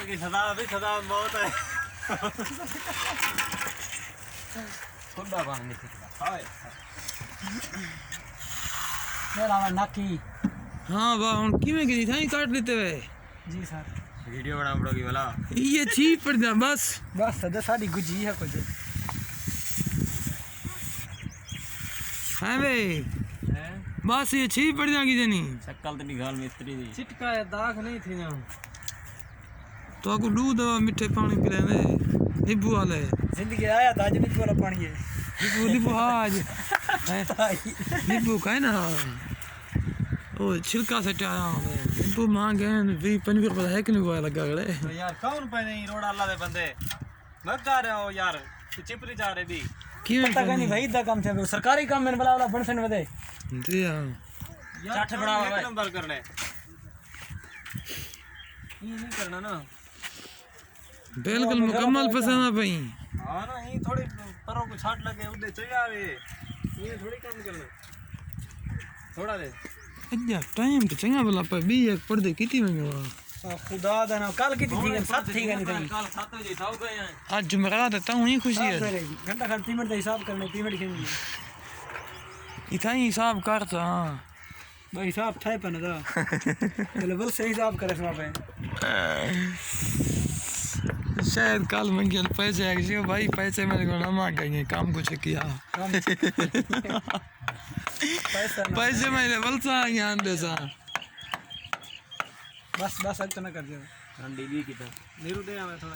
की सजा भी सजा बहुत है। खुदा बांध निकला हाय मेरा नाकी। हाँ वाह हुन किवें गिरी थाई काट लेते वे जी सर वीडियो बना पड़ोगी वाला ये चीज पड़ जा बस सदा साडी गुजी है कुछ है वे बस ये छी पड़ जाएगी जनी शक्ल तो निकाल मिस्त्री दी चिटका है दाग नहीं थी ना तो आपको दूध और मीठे पानी पिलाए नींबू वाले जिंदगी आया था आज नींबू वाला पानी है नींबू आज नींबू का है ना ओ छिलका से टाया नींबू मांगे 20-25 रुपए है कि नहीं वो लगा गले तो यार कौन पे नहीं रोड अल्लाह दे बंदे मत जा रहे हो यार तू चिपरी जा रहे भी पता नहीं भाई दा काम थे सरकारी काम में बड़ा वाला बनसन वदे जी हां चाट बड़ा एक नंबर करने ये नहीं करना ना बिल्कुल मुकम्मल पसंद है भाई हां ना ये थोड़ी परों को छाट लगे उदे चाहिए आवे ये थोड़ी काम करना थोड़ा दे अच्छा टाइम तो चंगा भला पर भी एक पढ़दे कितनी में हुआ खुदा दा ना कल की थी 7 थी नहीं कल 7 बजे साउ गए हैं आज जुमेरात है ताऊ ही खुशी है घंटा खन पेमेंट का हिसाब करने पेमेंट खेलनी इतना ही हिसाब करता हां भाई हिसाब थे पन दा लेवल से हिसाब करे समा पे शायद कल मंगल पैसे आ गए भाई पैसे मेरे को ना मांग गए काम कुछ किया पैसे मैं लेवल से आ गया अंदर से बस अब तो ना कर दियो डीली की तो नीरू दे मैं थोड़ा